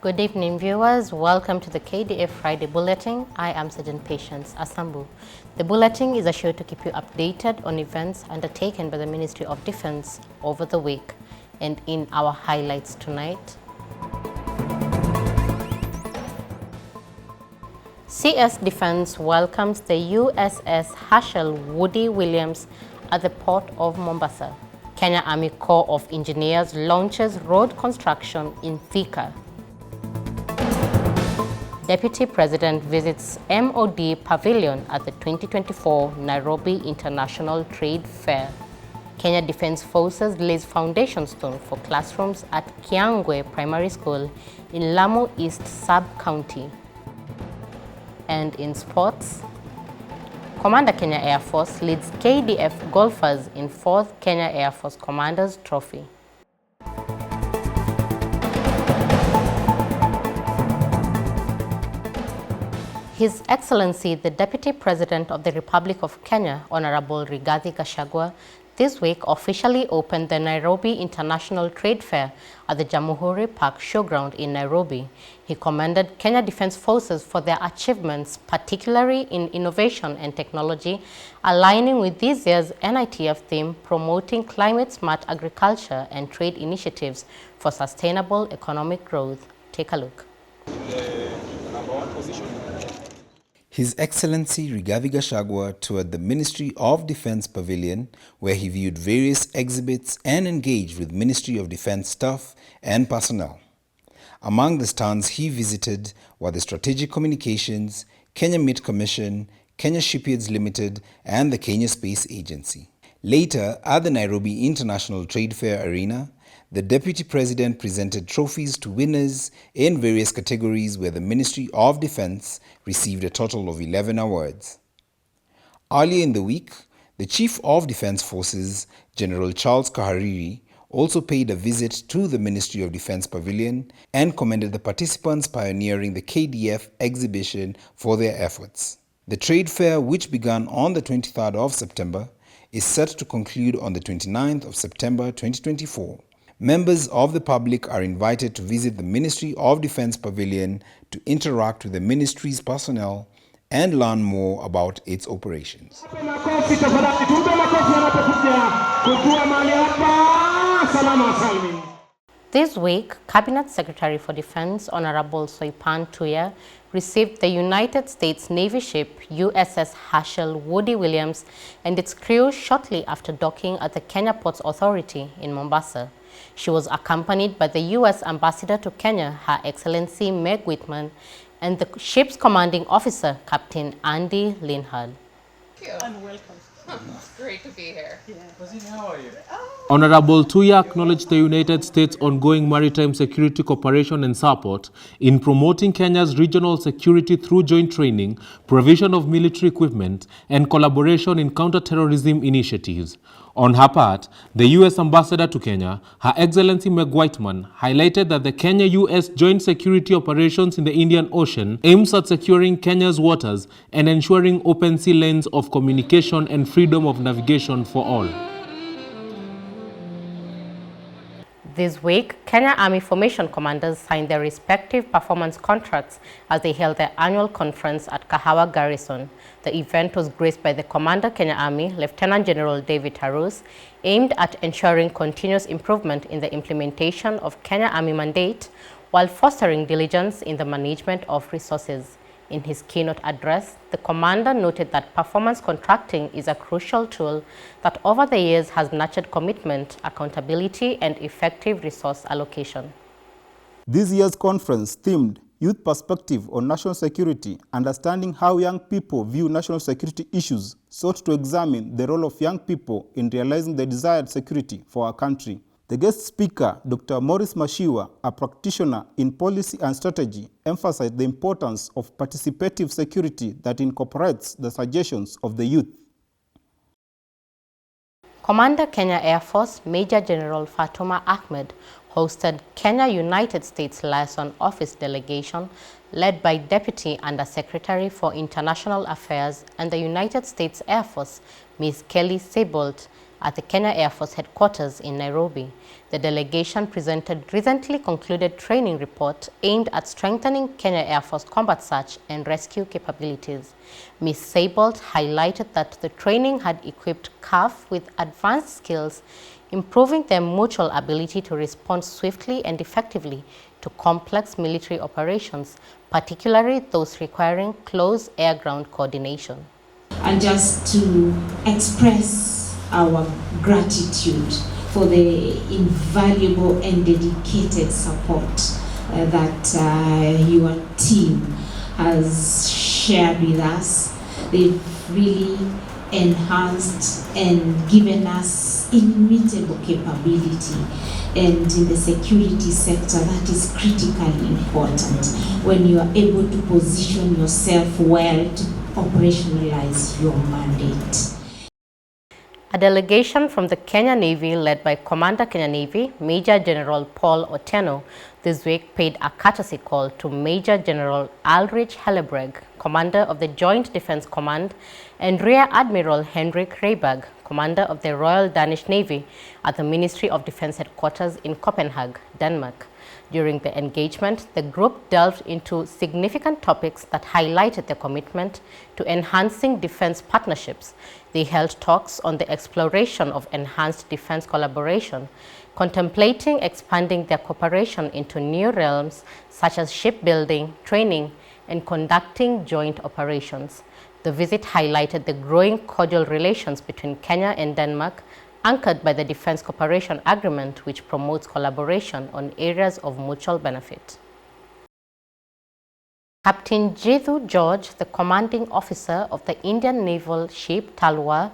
Good evening, viewers. Welcome to the Kdf Friday Bulletin. I am Sergeant Patience Asambu. The Bulletin is a show to keep you updated on events undertaken by the Ministry of Defense over the week. And in our highlights tonight, CS Defense welcomes the USS Herschel Woody Williams at the port of Mombasa. Kenya Army Corps of Engineers launches road construction in Thika. Deputy President visits MOD Pavilion at the 2024 Nairobi International Trade Fair. Kenya Defence Forces lays foundation stone for classrooms at Kiangwe Primary School in Lamu East Sub-County. And in sports, Commander Kenya Air Force leads KDF golfers in 4th Kenya Air Force Commanders Trophy. His Excellency, the Deputy President of the Republic of Kenya, Honorable Rigathi Gachagua, this week officially opened the Nairobi International Trade Fair at the Jamhuri Park Showground in Nairobi. He commended Kenya Defence Forces for their achievements, particularly in innovation and technology, aligning with this year's NITF theme, promoting climate-smart agriculture and trade initiatives for sustainable economic growth. Take a look. His Excellency Rigathi Gachagua toured the Ministry of Defence Pavilion, where he viewed various exhibits and engaged with Ministry of Defence staff and personnel. Among the stands he visited were the Strategic Communications, Kenya Meat Commission, Kenya Shipyards Limited, and the Kenya Space Agency. Later, at the Nairobi International Trade Fair Arena, the Deputy President presented trophies to winners in various categories where the Ministry of Defence received a total of 11 awards. Earlier in the week, the Chief of Defence Forces, General Charles Kahariri, also paid a visit to the Ministry of Defence Pavilion and commended the participants pioneering the KDF exhibition for their efforts. The trade fair, which began on the 23rd of September, is set to conclude on the 29th of September 2024. Members of the public are invited to visit the Ministry of Defence Pavilion to interact with the ministry's personnel and learn more about its operations. This week, Cabinet Secretary for Defense Honorable Soipan Tuya received the United States Navy ship USS Herschel Woody Williams and its crew shortly after docking at the Kenya Ports Authority in Mombasa. She was accompanied by the U.S. Ambassador to Kenya, Her Excellency Meg Whitman, and the ship's commanding officer, Captain Andy Linhard. Thank you. And welcome. It's great to be here. Yeah. How are you? Honorable Tuya acknowledged the United States' ongoing maritime security cooperation and support in promoting Kenya's regional security through joint training, provision of military equipment, and collaboration in counter-terrorism initiatives. On her part, the U.S. Ambassador to Kenya, Her Excellency Meg Whitman, highlighted that the Kenya-U.S. joint security operations in the Indian Ocean aims at securing Kenya's waters and ensuring open sea lanes of communication and freedom of navigation for all. This week, Kenya Army Formation Commanders signed their respective performance contracts as they held their annual conference at Kahawa Garrison. The event was graced by the Commander Kenya Army, Lieutenant General David Harus, aimed at ensuring continuous improvement in the implementation of Kenya Army mandate while fostering diligence in the management of resources. In his keynote address, the commander noted that performance contracting is a crucial tool that over the years has nurtured commitment, accountability, and effective resource allocation. This year's conference themed Youth Perspective on National Security, Understanding How Young People View National Security Issues, sought to examine the role of young people in realizing the desired security for our country. The guest speaker, Dr. Maurice Mashiwa, a practitioner in policy and strategy, emphasized the importance of participative security that incorporates the suggestions of the youth. Commander Kenya Air Force Major General Fatuma Ahmed hosted Kenya United States Liaison Office delegation led by Deputy Undersecretary for International Affairs and the United States Air Force, Ms. Kelly Sebolt, at the Kenya Air Force headquarters in Nairobi. The delegation presented recently concluded training report aimed at strengthening Kenya Air Force combat search and rescue capabilities. Ms. Seibold highlighted that the training had equipped CAF with advanced skills, improving their mutual ability to respond swiftly and effectively to complex military operations, particularly those requiring close air-ground coordination. And just to express our gratitude for the invaluable and dedicated support that your team has shared with us. They've really enhanced and given us inimitable capability, and in the security sector that is critically important when you are able to position yourself well to operationalize your mandate. A delegation from the Kenya Navy led by Commander Kenya Navy, Major General Paul Otieno, this week paid a courtesy call to Major General Ulrich Hellebreg, Commander of the Joint Defense Command, and Rear Admiral Henrik Reiberg, Commander of the Royal Danish Navy, at the Ministry of Defense headquarters in Copenhagen, Denmark. During the engagement, the group delved into significant topics that highlighted their commitment to enhancing defense partnerships. They held talks on the exploration of enhanced defense collaboration, contemplating expanding their cooperation into new realms such as shipbuilding, training, and conducting joint operations. The visit highlighted the growing cordial relations between Kenya and Denmark, anchored by the Defense Cooperation Agreement, which promotes collaboration on areas of mutual benefit. Captain Jithu George, the commanding officer of the Indian naval ship Talwar,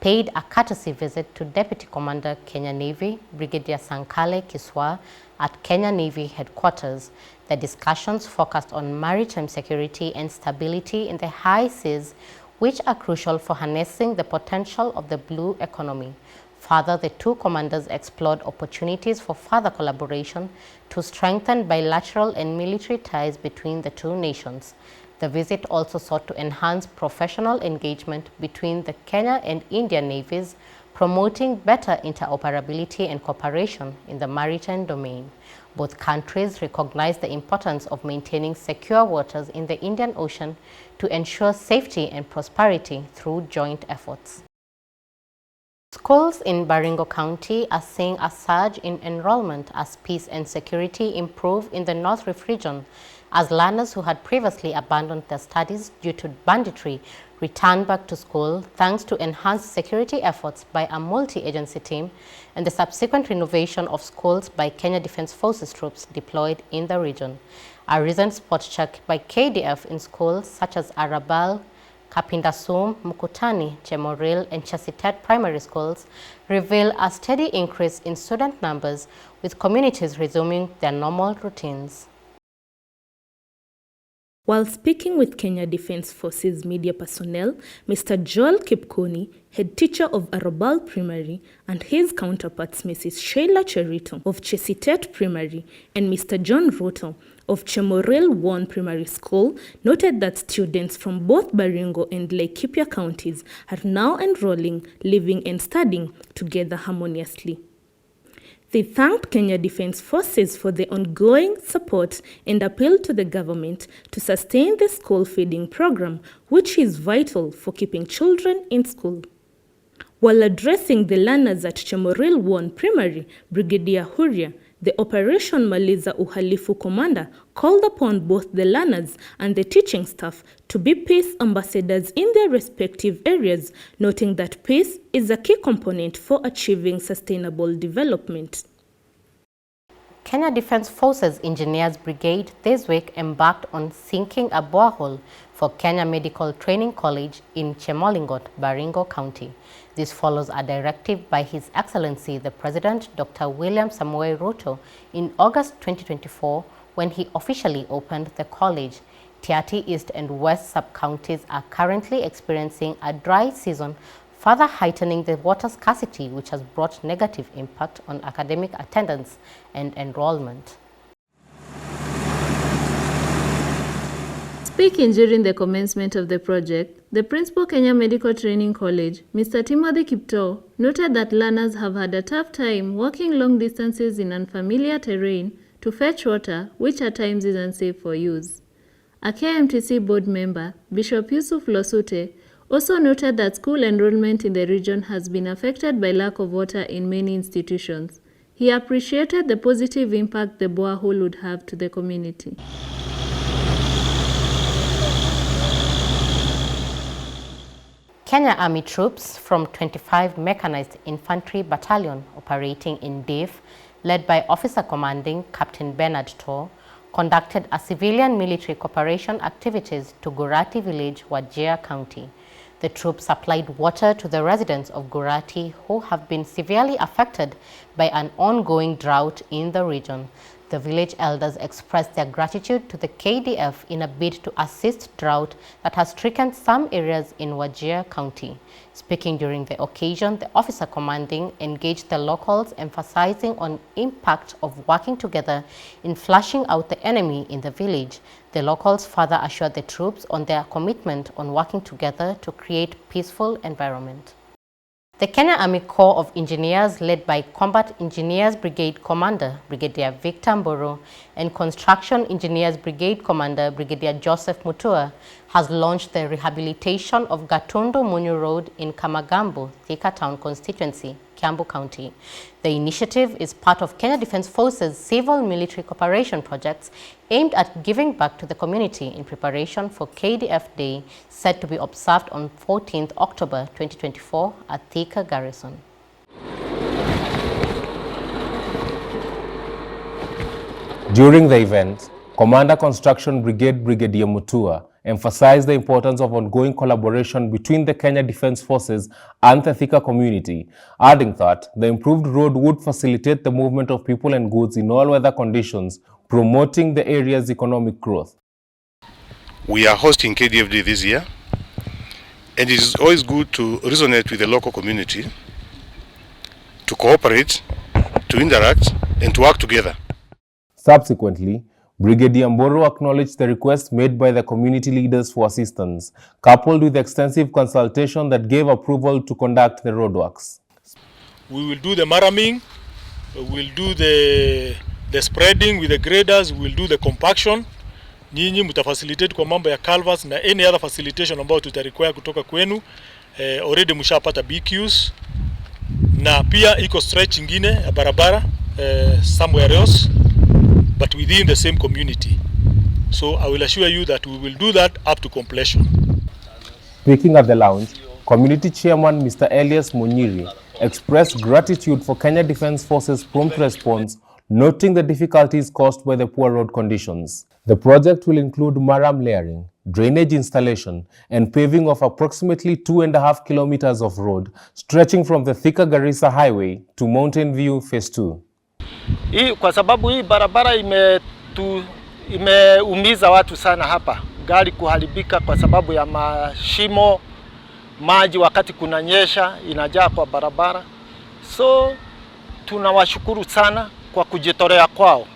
paid a courtesy visit to Deputy Commander Kenya Navy, Brigadier Sankale Kiswa, at Kenya Navy headquarters. The discussions focused on maritime security and stability in the high seas, which are crucial for harnessing the potential of the blue economy. Further, the two commanders explored opportunities for further collaboration to strengthen bilateral and military ties between the two nations. The visit also sought to enhance professional engagement between the Kenya and Indian navies, promoting better interoperability and cooperation in the maritime domain. Both countries recognize the importance of maintaining secure waters in the Indian Ocean to ensure safety and prosperity through joint efforts. Schools in Baringo County are seeing a surge in enrollment as peace and security improve in the North Rift region, as learners who had previously abandoned their studies due to banditry return back to school thanks to enhanced security efforts by a multi-agency team and the subsequent renovation of schools by Kenya Defence Forces troops deployed in the region. A recent spot check by KDF in schools such as Arabal, Kapindasum, Mukutani, Chemoril, and Chasitet primary schools reveal a steady increase in student numbers, with communities resuming their normal routines. While speaking with Kenya Defence Forces media personnel, Mr. Joel Kipkoni, head teacher of Arabal Primary, and his counterparts Mrs. Sheila Cherito of Chesitet Primary and Mr. John Ruto of Chemoril 1 Primary School, noted that students from both Baringo and Laikipia counties are now enrolling, living and studying together harmoniously. They thanked Kenya Defence Forces for the ongoing support and appealed to the government to sustain the school feeding program, which is vital for keeping children in school. While addressing the learners at Chemoril 1 Primary, Brigadier Huria, the Operation Maliza Uhalifu commander, called upon both the learners and the teaching staff to be peace ambassadors in their respective areas, noting that peace is a key component for achieving sustainable development. Kenya Defence Forces Engineers Brigade this week embarked on sinking a borehole for Kenya Medical Training College in Chemolingot, Baringo County. This follows a directive by His Excellency the President Dr. William Samoei Ruto in August 2024 when he officially opened the college. Tiaty East and West sub-counties are currently experiencing a dry season, further heightening the water scarcity, which has brought negative impact on academic attendance and enrollment. Speaking during the commencement of the project, The Principal Kenya Medical Training College, Mr. Timothy Kipto, noted that learners have had a tough time walking long distances in unfamiliar terrain to fetch water, which at times is unsafe for use. A KMTC board member, Bishop Yusuf Losute, also noted that school enrollment in the region has been affected by lack of water in many institutions. He appreciated the positive impact the borehole would have to the community. Kenya Army troops from 25 Mechanized Infantry Battalion operating in Kdf, led by Officer Commanding Captain Bernard Tor, conducted a civilian military cooperation activities to Gurati village, Wajir County. The troops supplied water to the residents of Gurati who have been severely affected by an ongoing drought in the region. The village elders expressed their gratitude to the KDF in a bid to assist drought that has stricken some areas in Wajir County. Speaking during the occasion, the officer commanding engaged the locals, emphasizing on impact of working together in flushing out the enemy in the village. The locals further assured the troops on their commitment on working together to create peaceful environment. The Kenya Army Corps of Engineers, led by Combat Engineers Brigade Commander Brigadier Victor Mburu and Construction Engineers Brigade Commander Brigadier Joseph Mutua, has launched the rehabilitation of Gatundu Munyu Road in Kamagambo, Thika Town constituency, Kiambu County. The initiative is part of Kenya Defence Forces civil military cooperation projects aimed at giving back to the community in preparation for KDF Day, set to be observed on 14th October 2024 at Thika Garrison. During the event, Commander Construction Brigade Brigadier Mutua emphasized the importance of ongoing collaboration between the Kenya Defence Forces and the Thika community, adding that the improved road would facilitate the movement of people and goods in all weather conditions, promoting the area's economic growth. We are hosting KDF Day this year, and it is always good to resonate with the local community, to cooperate, to interact, and to work together. Subsequently, Brigadier Mburu acknowledged the request made by the community leaders for assistance, coupled with extensive consultation that gave approval to conduct the roadworks. We will do the maraming, we will do the spreading with the graders, we will do the compaction. Nyinyi mtafacilitate kwa mambo ya culverts na any other facilitation ambayo tutarequire kutoka kwenu. Already mshapata BQs na pia iko stretch ingine ya barabara somewhere else, but within the same community. So I will assure you that we will do that up to completion. Speaking at the lounge, Community Chairman Mr. Elias Munyiri expressed gratitude for Kenya Defence Forces' prompt response, noting the difficulties caused by the poor road conditions. The project will include maram layering, drainage installation, and paving of approximately 2.5 kilometers of road, stretching from the Thika-Garissa Highway to Mountain View Phase 2. Kwa sababu hii barabara imeumiza watu sana hapa. Gari kuharibika kwa sababu ya mashimo, maji wakati kunanyesha inajaa kwa barabara. So tunawashukuru sana kwa kujitolea kwao.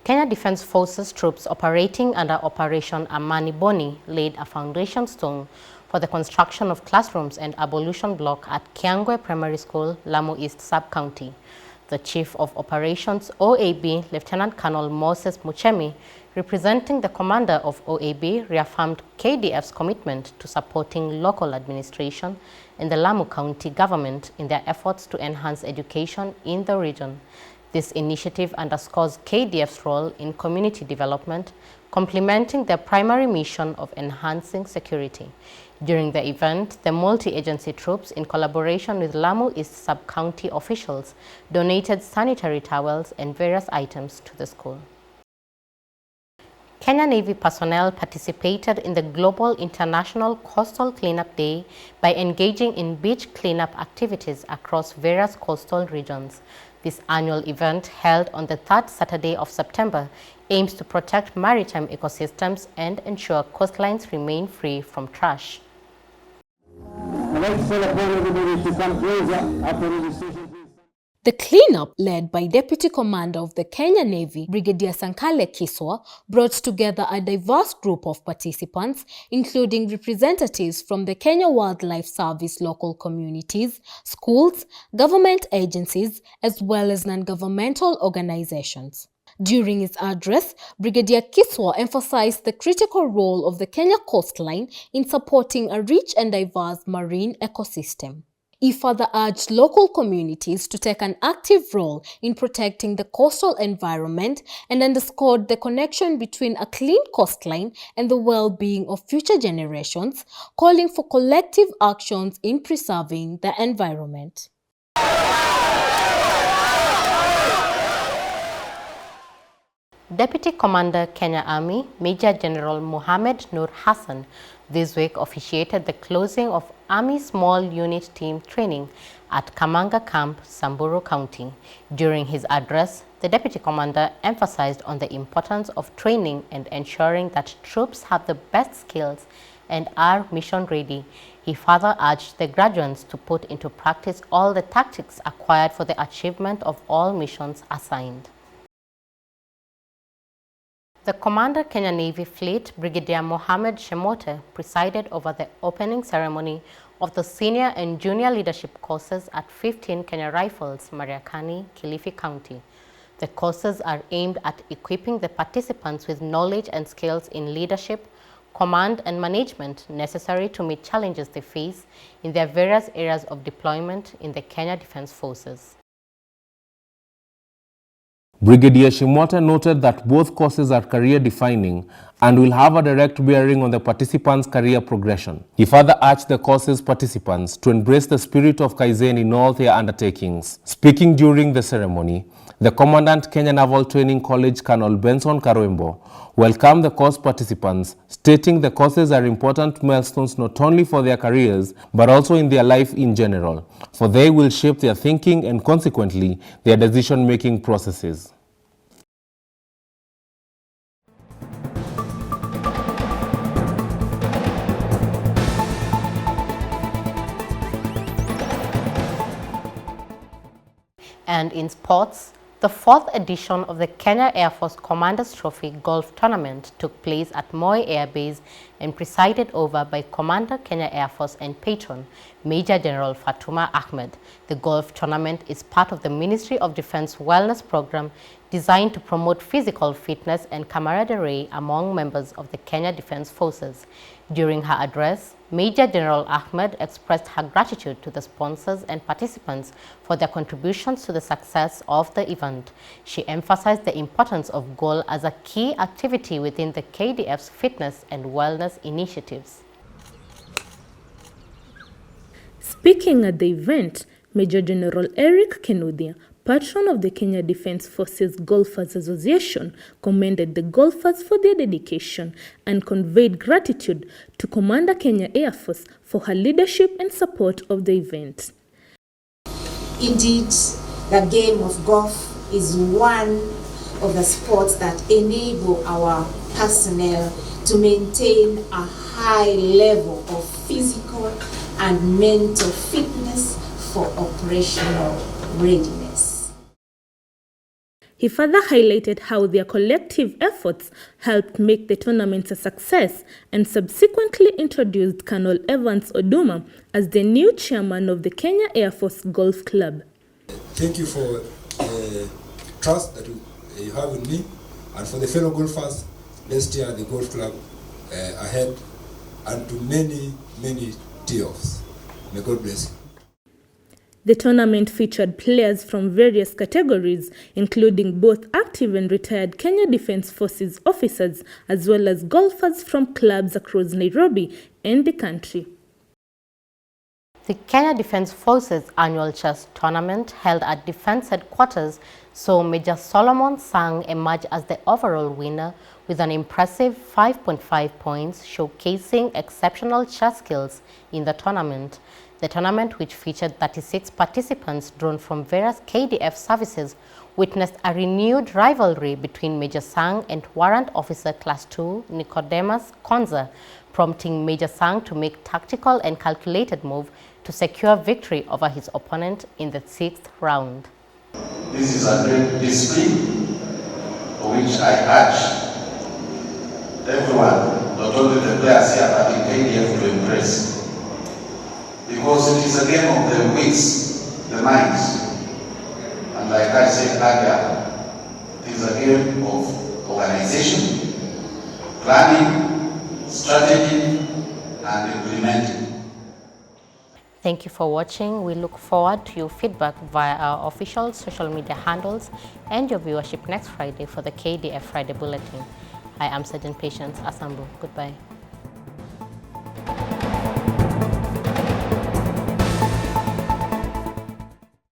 Kenya Defence Forces troops operating under Operation Amani Boni laid a foundation stone for the construction of classrooms and ablution block at Kiangwe Primary School, Lamu East Sub-County. The Chief of Operations OAB, Lieutenant Colonel Moses Muchemi, representing the commander of OAB, reaffirmed KDF's commitment to supporting local administration and the Lamu County government in their efforts to enhance education in the region. This initiative underscores KDF's role in community development, complementing their primary mission of enhancing security. During the event, the multi-agency troops, in collaboration with Lamu East Sub-County officials, donated sanitary towels and various items to the school. Kenya Navy personnel participated in the Global International Coastal Cleanup Day by engaging in beach cleanup activities across various coastal regions. This annual event, held on the third Saturday of September, aims to protect maritime ecosystems and ensure coastlines remain free from trash. I'd like to call upon everybody to come closer after registration. The cleanup, led by Deputy Commander of the Kenya Navy, Brigadier Sankale Kiswa, brought together a diverse group of participants, including representatives from the Kenya Wildlife Service local communities, schools, government agencies, as well as non-governmental organizations. During his address, Brigadier Kiswa emphasized the critical role of the Kenya coastline in supporting a rich and diverse marine ecosystem. He further urged local communities to take an active role in protecting the coastal environment and underscored the connection between a clean coastline and the well-being of future generations, calling for collective actions in preserving the environment. Deputy Commander Kenya Army, Major General Mohammed Nur Hassan, this week officiated the closing of Army Small Unit Team Training at Kamanga Camp, Samburu County. During his address, the Deputy Commander emphasized on the importance of training and ensuring that troops have the best skills and are mission ready. He further urged the graduates to put into practice all the tactics acquired for the achievement of all missions assigned. The Commander Kenya Navy Fleet, Brigadier Mohammed Shemote, presided over the opening ceremony of the Senior and Junior Leadership courses at 15 Kenya Rifles, Mariakani, Kilifi County. The courses are aimed at equipping the participants with knowledge and skills in leadership, command and management necessary to meet challenges they face in their various areas of deployment in the Kenya Defence Forces. Brigadier Shimwata noted that both courses are career-defining and will have a direct bearing on the participants' career progression. He further urged the courses participants to embrace the spirit of Kaizen in all their undertakings. Speaking during the ceremony, the Commandant Kenya Naval Training College Colonel Benson Karwembo welcomed the course participants, stating the courses are important milestones not only for their careers but also in their life in general, for they will shape their thinking and consequently their decision-making processes. And in sports, the fourth edition of the Kenya Air Force Commander's Trophy Golf Tournament took place at Moi Air Base and presided over by Commander Kenya Air Force and patron, Major General Fatuma Ahmed. The golf tournament is part of the Ministry of Defense Wellness Program designed to promote physical fitness and camaraderie among members of the Kenya Defense Forces. During her address, Major General Ahmed expressed her gratitude to the sponsors and participants for their contributions to the success of the event. She emphasized the importance of goal as a key activity within the KDF's fitness and wellness initiatives. Speaking at the event, Major General Eric Kenuthia, patron of the Kenya Defence Forces Golfers Association, commended the golfers for their dedication and conveyed gratitude to Commander Kenya Air Force for her leadership and support of the event. Indeed, the game of golf is one of the sports that enable our personnel to maintain a high level of physical and mental fitness for operational readiness. He further highlighted how their collective efforts helped make the tournament a success and subsequently introduced Colonel Evans Oduma as the new chairman of the Kenya Air Force Golf Club. Thank you for the trust that you have in me, and for the fellow golfers, let's steer the golf club ahead and to many, many tee-offs. May God bless you. The tournament featured players from various categories, including both active and retired Kenya Defence Forces officers, as well as golfers from clubs across Nairobi and the country. The Kenya Defence Forces annual chess tournament held at Defence Headquarters saw Major Solomon Sang emerge as the overall winner with an impressive 5.5 points, showcasing exceptional chess skills in the tournament. The tournament, which featured 36 participants drawn from various KDF services, witnessed a renewed rivalry between Major Sang and Warrant Officer Class 2 Nicodemus Konza, prompting Major Sang to make tactical and calculated move to secure victory over his opponent in the 6th round. This is a great discipline for which I urge everyone, not only the players here, but in KDF to embrace. Because it is a game of the wits, the minds. And like I said earlier, it is a game of organization, planning, strategy, and implementing. Thank you for watching. We look forward to your feedback via our official social media handles and your viewership next Friday for the KDF Friday Bulletin. I am Sergeant Patience Asambu. Goodbye.